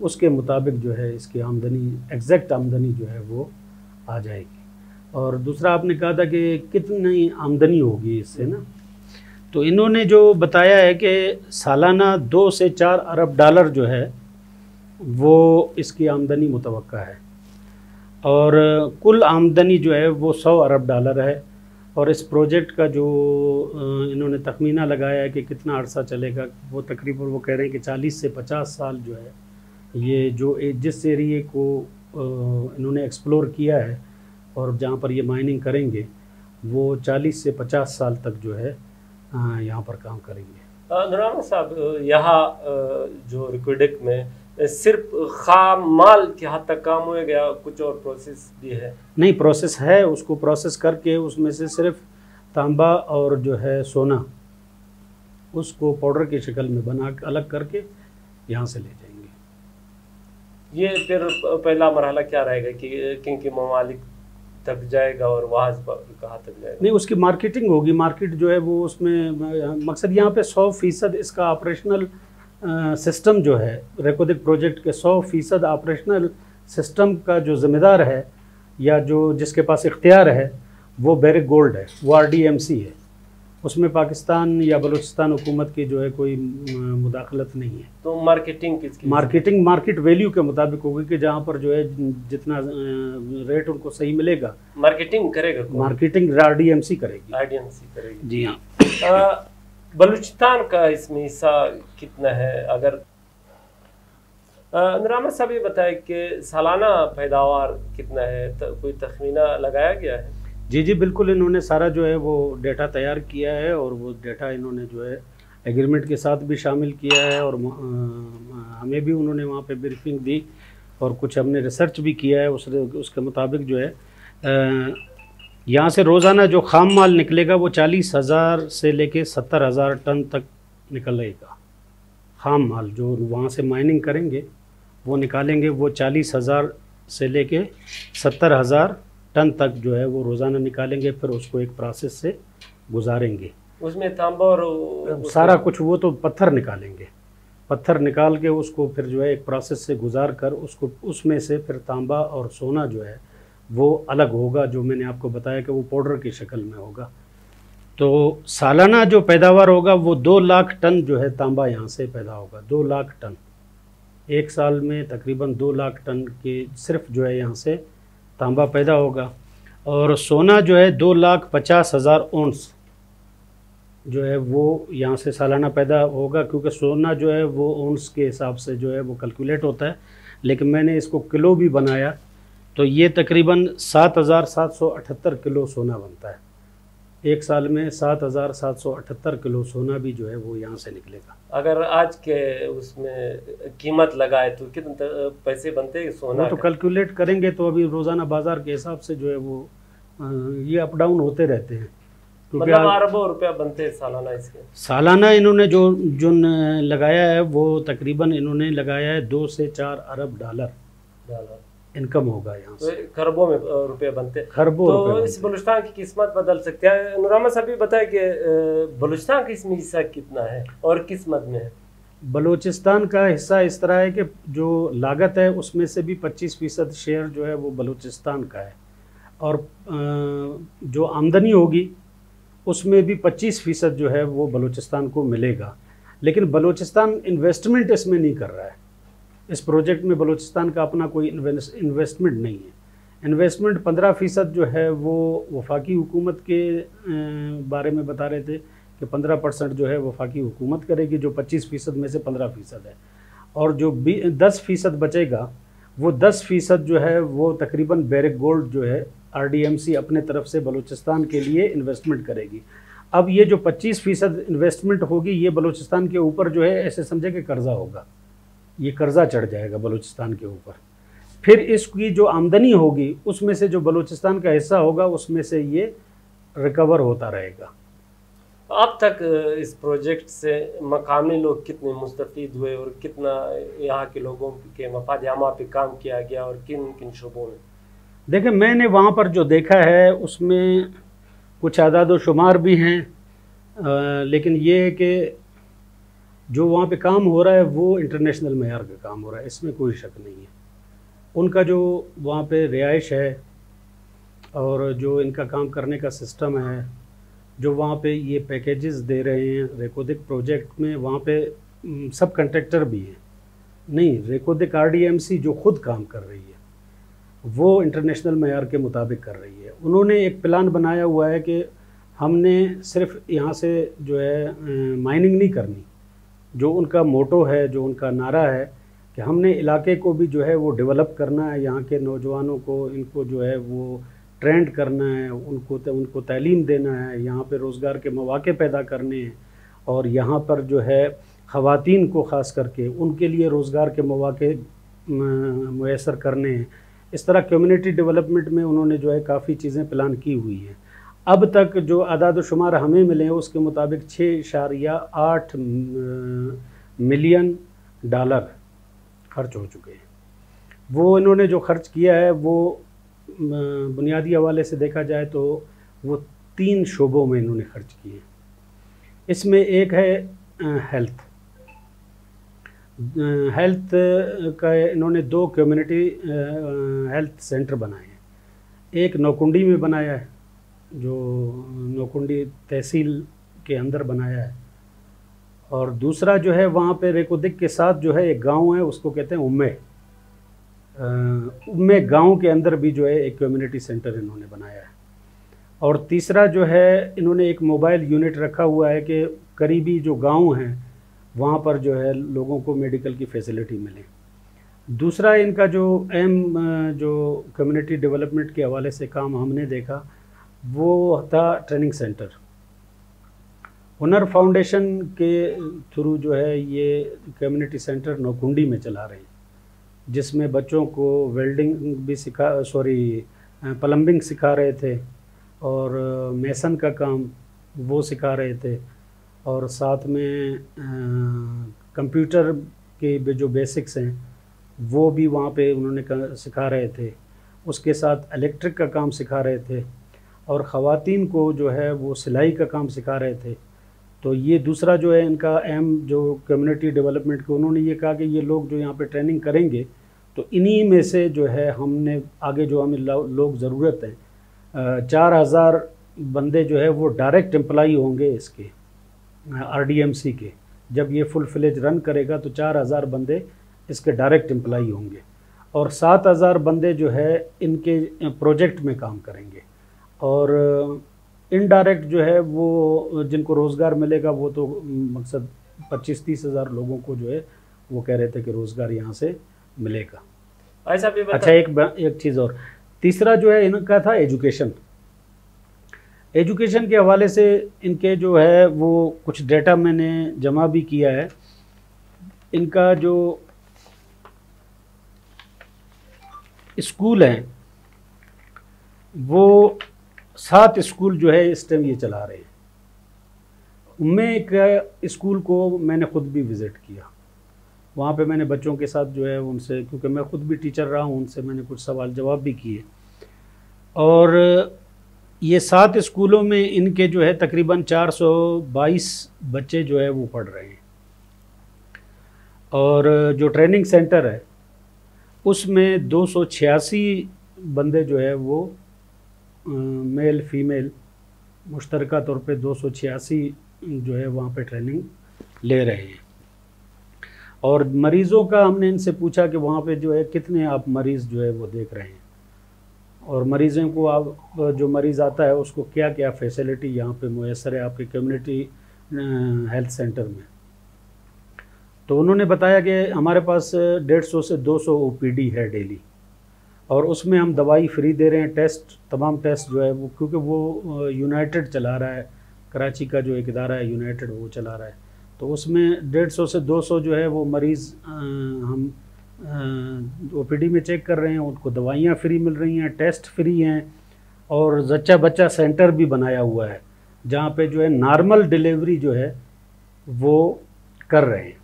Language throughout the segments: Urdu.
اس کے مطابق جو ہے اس کی آمدنی ایگزیکٹ آمدنی جو ہے وہ آ جائے گی۔ اور دوسرا آپ نے کہا تھا کہ کتنی آمدنی ہوگی اس سے نا، تو انہوں نے جو بتایا ہے کہ سالانہ 2 سے 4 ارب ڈالر جو ہے وہ اس کی آمدنی متوقع ہے، اور کل آمدنی جو ہے وہ 100 ارب ڈالر ہے۔ اور اس پروجیکٹ کا جو انہوں نے تخمینہ لگایا ہے کہ کتنا عرصہ چلے گا، وہ تقریباً وہ کہہ رہے ہیں کہ 40 سے 50 سال جو ہے یہ جو جس ایریے کو انہوں نے ایکسپلور کیا ہے اور جہاں پر یہ مائننگ کریں گے وہ 40 سے 50 سال تک جو ہے یہاں پر کام کریں گے۔ نور احمد صاحب، یہاں جو ریکوڈک میں صرف خام مال کے حد تک کام ہوئے گا، کچھ اور پروسیس بھی ہے؟ نہیں، پروسیس ہے، اس کو پروسیس کر کے اس میں سے صرف تانبا اور جو ہے سونا اس کو پاؤڈر کی شکل میں بنا الگ کر کے یہاں سے لے جائیں گے۔ یہ پھر پہلا مرحلہ کیا رہے گا کہ کن کے ممالک تک جائے گا اور وہاں کہاں تک جائے گا؟ نہیں، اس کی مارکیٹنگ ہوگی، مارکیٹ جو ہے وہ اس میں مقصد یہاں پہ 100% اس کا آپریشنل سسٹم جو ہے ریکودک پروجیکٹ کے 100% آپریشنل سسٹم کا جو ذمہ دار ہے یا جو جس کے پاس اختیار ہے وہ بیرک گولڈ ہے، وہ RDMC ہے، اس میں پاکستان یا بلوچستان حکومت کی جو ہے کوئی مداخلت نہیں ہے۔ تو مارکیٹنگ کس کی؟ مارکیٹنگ مارکیٹ ویلیو کے مطابق ہوگی کہ جہاں پر جو ہے جتنا ریٹ ان کو صحیح ملے گا۔ مارکیٹنگ کرے گا کون؟ مارکیٹنگ RDMC کرے گی۔ RDMC کرے گی، جی ہاں۔ بلوچستان کا اس میں حصہ کتنا ہے؟ اگر نور احمد صاحب یہ بتائے کہ سالانہ پیداوار کتنا ہے، کوئی تخمینہ لگایا گیا ہے؟ جی بالکل، انہوں نے سارا جو ہے وہ ڈیٹا تیار کیا ہے، اور وہ ڈیٹا انہوں نے جو ہے ایگریمنٹ کے ساتھ بھی شامل کیا ہے، اور ہمیں بھی انہوں نے وہاں پہ بریفنگ دی، اور کچھ ہم نے ریسرچ بھی کیا ہے اس کے مطابق جو ہے یہاں سے روزانہ جو خام مال نکلے گا وہ 40,000 سے لے کے 70,000 ٹن تک نکلے گا۔ خام مال جو وہاں سے مائننگ کریں گے وہ نکالیں گے، وہ 40,000 سے لے کے 70,000 ٹن تک جو ہے وہ روزانہ نکالیں گے، پھر اس کو ایک پروسیس سے گزاریں گے۔ اس میں تانبا اور سارا کچھ، وہ تو پتھر نکالیں گے، پتھر نکال کے اس کو پھر جو ہے ایک پروسیس سے گزار کر اس میں سے پھر تانبا اور سونا جو ہے وہ الگ ہوگا، جو میں نے آپ کو بتایا کہ وہ پاؤڈر کی شکل میں ہوگا۔ تو سالانہ جو پیداوار ہوگا وہ 2 لاکھ ٹن جو ہے تانبا یہاں سے پیدا ہوگا، 2 لاکھ ٹن، ایک سال میں تقریباً 2 لاکھ ٹن کے صرف جو ہے یہاں سے تانبا پیدا ہوگا، اور سونا جو ہے 2,50,000 اونس جو ہے وہ یہاں سے سالانہ پیدا ہوگا، کیونکہ سونا جو ہے وہ اونس کے حساب سے جو ہے وہ کیلکولیٹ ہوتا ہے، لیکن میں نے اس کو کلو بھی بنایا تو یہ تقریباً 7,778 کلو سونا بنتا ہے، ایک سال میں 7,778 کلو سونا بھی جو ہے وہ یہاں سے نکلے گا۔ اگر آج کے اس میں قیمت لگائے تو کتنے پیسے بنتے ہیں سونا؟ وہ تو کیلکولیٹ کریں گے، تو ابھی روزانہ بازار کے حساب سے جو ہے وہ یہ اپ ڈاؤن ہوتے رہتے ہیں، مطلب اربوں روپیہ بنتے ہیں سالانہ اس کے؟ سالانہ انہوں نے جو لگایا ہے وہ تقریباً انہوں نے لگایا ہے 2 سے 4 ارب ڈالر انکم ہوگا یہاں سے، خربوں میں روپے بنتے، خربوں تو روپے اس بلوچستان کی قسمت بدل سکتے ہیں۔ نور احمد صاحب بتائے کہ بلوچستان کا اس میں حصہ کتنا ہے اور کس مد میں ہے؟ بلوچستان کا حصہ اس طرح ہے کہ جو لاگت ہے اس میں سے بھی 25% شیئر جو ہے وہ بلوچستان کا ہے، اور جو آمدنی ہوگی اس میں بھی 25% جو ہے وہ بلوچستان کو ملے گا، لیکن بلوچستان انویسٹمنٹ اس میں نہیں کر رہا ہے، اس پروجیکٹ میں بلوچستان کا اپنا کوئی انویسٹمنٹ نہیں ہے۔ انویسٹمنٹ 15% جو ہے وہ وفاقی حکومت کے بارے میں بتا رہے تھے کہ 15% جو ہے وفاقی حکومت کرے گی، جو 25% میں سے 15% ہے، اور جو 10% بچے گا وہ 10% جو ہے وہ تقریباً بیرک گولڈ جو ہے RDMC اپنے طرف سے بلوچستان کے لیے انویسٹمنٹ کرے گی۔ اب یہ جو 25% انویسٹمنٹ ہوگی یہ بلوچستان کے اوپر جو ہے ایسے سمجھے کہ قرضہ ہوگا، یہ قرضہ چڑھ جائے گا بلوچستان کے اوپر، پھر اس کی جو آمدنی ہوگی اس میں سے جو بلوچستان کا حصہ ہوگا اس میں سے یہ ریکور ہوتا رہے گا۔ اب تک اس پروجیکٹ سے مقامی لوگ کتنے مستفید ہوئے اور کتنا یہاں کے لوگوں کے مفاد عامہ پہ کام کیا گیا اور کن کن شعبوں میں؟ دیکھیں، میں نے وہاں پر جو دیکھا ہے اس میں کچھ اعداد و شمار بھی ہیں، لیکن یہ ہے کہ جو وہاں پہ کام ہو رہا ہے وہ انٹرنیشنل معیار کا کام ہو رہا ہے، اس میں کوئی شک نہیں ہے۔ ان کا جو وہاں پہ رہائش ہے اور جو ان کا کام کرنے کا سسٹم ہے، جو وہاں پہ یہ پیکیجز دے رہے ہیں ریکودک پروجیکٹ میں، وہاں پہ سب کنٹریکٹر بھی ہیں، نہیں ریکودک RDMC جو خود کام کر رہی ہے وہ انٹرنیشنل معیار کے مطابق کر رہی ہے۔ انہوں نے ایک پلان بنایا ہوا ہے کہ ہم نے صرف یہاں سے جو ہے مائننگ نہیں کرنی، جو ان کا موٹو ہے، جو ان کا نعرہ ہے کہ ہم نے علاقے کو بھی جو ہے وہ ڈیولپ کرنا ہے، یہاں کے نوجوانوں کو ان کو جو ہے وہ ٹرینڈ کرنا ہے، ان کو تعلیم دینا ہے، یہاں پہ روزگار کے مواقع پیدا کرنے ہیں، اور یہاں پر جو ہے خواتین کو خاص کر کے ان کے لیے روزگار کے مواقع میسر کرنے ہیں۔ اس طرح کمیونٹی ڈیولپمنٹ میں انہوں نے جو ہے کافی چیزیں پلان کی ہوئی ہیں۔ اب تک جو اعداد و شمار ہمیں ملے ہیں اس کے مطابق 6.8 ملین ڈالر خرچ ہو چکے ہیں۔ وہ انہوں نے جو خرچ کیا ہے وہ بنیادی حوالے سے دیکھا جائے تو وہ 3 شعبوں میں انہوں نے خرچ کیے ہیں۔ اس میں ایک ہے ہیلتھ کا، انہوں نے 2 کمیونٹی ہیلتھ سینٹر بنائے ہیں۔ ایک نوکنڈی میں بنایا ہے، جو نوکنڈی تحصیل کے اندر بنایا ہے، اور دوسرا جو ہے وہاں پہ ریکودک کے ساتھ جو ہے ایک گاؤں ہے، اس کو کہتے ہیں امے گاؤں کے اندر بھی جو ہے ایک کمیونٹی سینٹر انہوں نے بنایا ہے۔ اور تیسرا جو ہے انہوں نے ایک موبائل یونٹ رکھا ہوا ہے کہ قریبی جو گاؤں ہیں وہاں پر جو ہے لوگوں کو میڈیکل کی فیسلٹی ملے۔ دوسرا ان کا جو اہم جو کمیونٹی ڈیولپمنٹ کے حوالے سے کام ہم نے دیکھا وہ تھا ٹریننگ سینٹر۔ ہنر فاؤنڈیشن کے تھرو جو ہے یہ کمیونٹی سینٹر نوکنڈی میں چلا رہے ہیں، جس میں بچوں کو ویلڈنگ بھی پلمبنگ سکھا رہے تھے، اور میسن کا کام وہ سکھا رہے تھے، اور ساتھ میں کمپیوٹر کے جو بیسکس ہیں وہ بھی وہاں پہ انہوں نے سکھا رہے تھے۔ اس کے ساتھ الیکٹرک کا کام سکھا رہے تھے، اور خواتین کو جو ہے وہ سلائی کا کام سکھا رہے تھے۔ تو یہ دوسرا جو ہے ان کا اہم جو کمیونٹی ڈیولپمنٹ کو انہوں نے یہ کہا کہ یہ لوگ جو یہاں پہ ٹریننگ کریں گے تو انہی میں سے جو ہے ہم نے آگے جو ہمیں لوگ ضرورت ہے 4000 بندے جو ہے وہ ڈائریکٹ امپلائی ہوں گے اس کے RDMC کے۔ جب یہ فل فلیج رن کرے گا تو 4000 بندے اس کے ڈائریکٹ امپلائی ہوں گے، اور 7000 بندے جو ہے ان کے پروجیکٹ میں کام کریں گے، اور انڈائریکٹ جو ہے وہ جن کو روزگار ملے گا وہ تو مقصد 25-30 ہزار لوگوں کو جو ہے وہ کہہ رہے تھے کہ روزگار یہاں سے ملے گا۔ اچھا ایک چیز اور، تیسرا جو ہے ان کا تھا ایجوکیشن کے حوالے سے ان کے جو ہے وہ کچھ ڈیٹا میں نے جمع بھی کیا ہے۔ ان کا جو اسکول ہیں وہ 7 اسکول جو ہے اس ٹائم یہ چلا رہے ہیں۔ میں ایک اسکول کو میں نے خود بھی وزٹ کیا، وہاں پہ میں نے بچوں کے ساتھ جو ہے ان سے، کیونکہ میں خود بھی ٹیچر رہا ہوں، ان سے میں نے کچھ سوال جواب بھی کیے، اور یہ 7 اسکولوں میں ان کے جو ہے تقریباً 422 بچے جو ہے وہ پڑھ رہے ہیں، اور جو ٹریننگ سینٹر ہے اس میں 286 بندے جو ہے وہ میل فیمیل مشترکہ طور پہ 286 جو ہے وہاں پہ ٹریننگ لے رہے ہیں۔ اور مریضوں کا ہم نے ان سے پوچھا کہ وہاں پہ جو ہے کتنے آپ مریض جو ہے وہ دیکھ رہے ہیں، اور مریضوں کو آپ جو مریض آتا ہے اس کو کیا کیا فیسلٹی یہاں پہ میسر ہے آپ کے کمیونٹی ہیلتھ سینٹر میں۔ تو انہوں نے بتایا کہ ہمارے پاس 150 سے 200 OPD ہے ڈیلی، اور اس میں ہم دوائی فری دے رہے ہیں، ٹیسٹ تمام ٹیسٹ جو ہے وہ، کیونکہ وہ یونائٹڈ چلا رہا ہے، کراچی کا جو ایک ادارہ ہے یونائٹڈ وہ چلا رہا ہے، تو اس میں 150 سے 200 جو ہے وہ مریض ہم OPD میں چیک کر رہے ہیں، ان کو دوائیاں فری مل رہی ہیں، ٹیسٹ فری ہیں، اور زچہ بچہ سینٹر بھی بنایا ہوا ہے جہاں پہ جو ہے نارمل ڈیلیوری جو ہے وہ کر رہے ہیں۔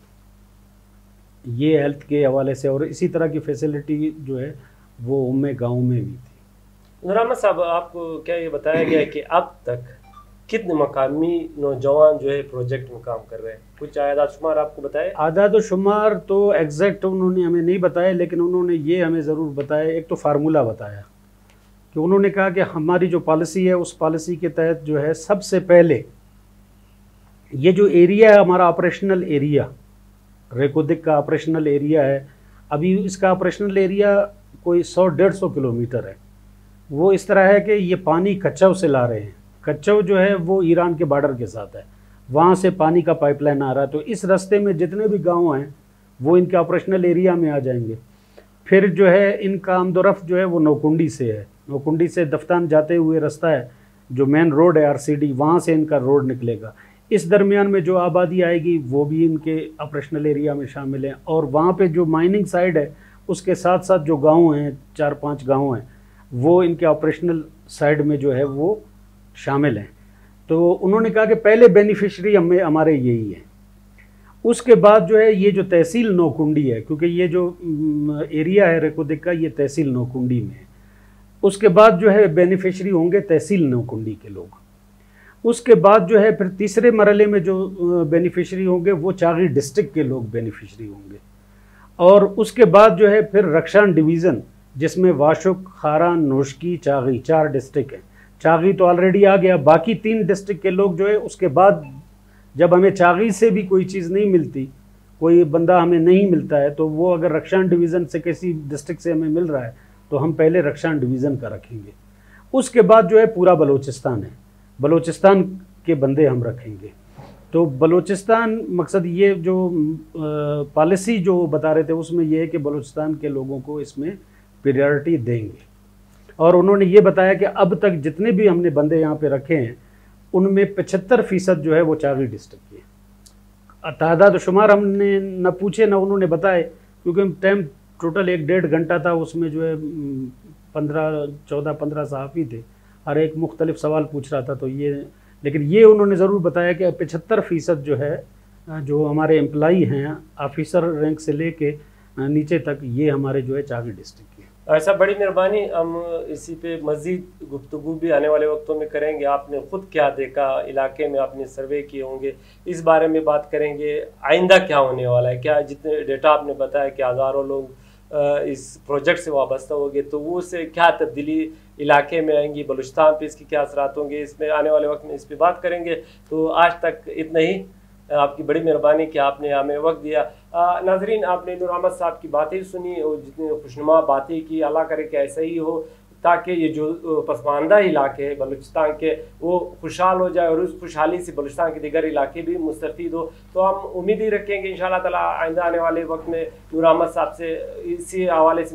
یہ ہیلتھ کے حوالے سے، اور اسی طرح کی فیسلٹی جو ہے وہ گاؤں میں بھی تھی۔ نور احمد صاحب، آپ کو کیا یہ بتایا گیا کہ اب تک کتنے مقامی نوجوان جو ہے پروجیکٹ میں کام کر رہے ہیں؟ کچھ اعداد شمار آپ کو بتائے؟ اعداد و شمار تو ایگزیکٹ انہوں نے ہمیں نہیں بتایا، لیکن انہوں نے یہ ہمیں ضرور بتایا، ایک تو فارمولہ بتایا کہ انہوں نے کہا کہ ہماری جو پالیسی ہے اس پالیسی کے تحت جو ہے سب سے پہلے یہ جو ایریا ہے ہمارا آپریشنل ایریا، ریکودک کا آپریشنل ایریا ہے، ابھی اس کا آپریشنل ایریا کوئی 100-150 کلومیٹر ہے۔ وہ اس طرح ہے کہ یہ پانی کچھو سے لا رہے ہیں، کچھو جو ہے وہ ایران کے بارڈر کے ساتھ ہے، وہاں سے پانی کا پائپ لائن آ رہا ہے، تو اس راستے میں جتنے بھی گاؤں ہیں وہ ان کے آپریشنل ایریا میں آ جائیں گے۔ پھر جو ہے ان کا آمد و رفت جو ہے وہ نوکنڈی سے ہے، نوکنڈی سے دفتان جاتے ہوئے رستہ ہے جو مین روڈ ہے RCD، وہاں سے ان کا روڈ نکلے گا۔ اس درمیان میں جو آبادی آئے گی وہ بھی ان کے آپریشنل ایریا میں شامل ہیں، اور وہاں پہ جو مائننگ سائڈ ہے اس کے ساتھ ساتھ جو گاؤں ہیں 4-5 گاؤں ہیں وہ ان کے آپریشنل سائڈ میں جو ہے وہ شامل ہیں۔ تو انہوں نے کہا کہ پہلے بینیفیشری ہمارے یہی ہیں، اس کے بعد جو ہے یہ جو تحصیل نوکنڈی ہے، کیونکہ یہ جو ایریا ہے ریکودک کا یہ تحصیل نوکنڈی میں ہے، اس کے بعد جو ہے بینیفیشری ہوں گے تحصیل نوکنڈی کے لوگ۔ اس کے بعد جو ہے پھر تیسرے مرحلے میں جو بینیفیشری ہوں گے وہ چاغی ڈسٹرکٹ کے لوگ بینیفیشری ہوں گے، اور اس کے بعد جو ہے پھر رکشان ڈویژن جس میں واشک، خاران، نوشکی، چاغی 4 ڈسٹرکٹ ہیں۔ چاغی تو آلریڈی آ گیا، باقی 3 ڈسٹرکٹ کے لوگ جو ہے اس کے بعد جب ہمیں چاغی سے بھی کوئی چیز نہیں ملتی، کوئی بندہ ہمیں نہیں ملتا ہے، تو وہ اگر رکشان ڈویژن سے کسی ڈسٹرکٹ سے ہمیں مل رہا ہے تو ہم پہلے رکشان ڈویژن کا رکھیں گے۔ اس کے بعد جو ہے پورا بلوچستان ہے، بلوچستان کے بندے ہم رکھیں گے۔ تو بلوچستان مقصد یہ جو پالیسی جو بتا رہے تھے اس میں یہ ہے کہ بلوچستان کے لوگوں کو اس میں پریارٹی دیں گے، اور انہوں نے یہ بتایا کہ اب تک جتنے بھی ہم نے بندے یہاں پہ رکھے ہیں ان میں 75% جو ہے وہ چاغی ڈسٹرکٹ کی ہے۔ تعداد و شمار ہم نے نہ پوچھے نہ انہوں نے بتائے، کیونکہ ٹائم ٹوٹل 1-1.5 گھنٹہ تھا، اس میں جو ہے 14-15 صحافی تھے، ہر ایک مختلف سوال پوچھ رہا تھا، تو یہ لیکن یہ انہوں نے ضرور بتایا کہ 75% جو ہے جو ہمارے امپلائی ہیں آفیسر رینک سے لے کے نیچے تک یہ ہمارے جو ہے چاغی ڈسٹرکٹ کی ہے۔ ایسا بڑی مہربانی، ہم اسی پہ مزید گفتگو بھی آنے والے وقتوں میں کریں گے۔ آپ نے خود کیا دیکھا علاقے میں، آپ نے سروے کیے ہوں گے، اس بارے میں بات کریں گے۔ آئندہ کیا ہونے والا ہے، کیا جتنے ڈیٹا آپ نے بتایا کہ ہزاروں لوگ اس پروجیکٹ سے وابستہ ہوں گے، تو وہ سے کیا تبدیلی علاقے میں آئیں گی، بلوچستان پہ اس کے کیا اثرات ہوں گے، اس میں آنے والے وقت میں اس پہ بات کریں گے۔ تو آج تک اتنا ہی، آپ کی بڑی مہربانی کہ آپ نے ہمیں وقت دیا۔ ناظرین، آپ نے نور احمد صاحب کی باتیں سنی اور جتنی خوشنما باتیں کی، اللہ کرے کہ ایسا ہی ہو تاکہ یہ جو پسماندہ علاقے ہیں بلوچستان کے وہ خوشحال ہو جائے، اور اس خوشحالی سے بلوچستان کے دیگر علاقے بھی مستفید ہو۔ تو ہم امید ہی رکھیں گے انشاءاللہ تعالی آئندہ آنے والے وقت میں نور احمد صاحب سے اسی حوالے سے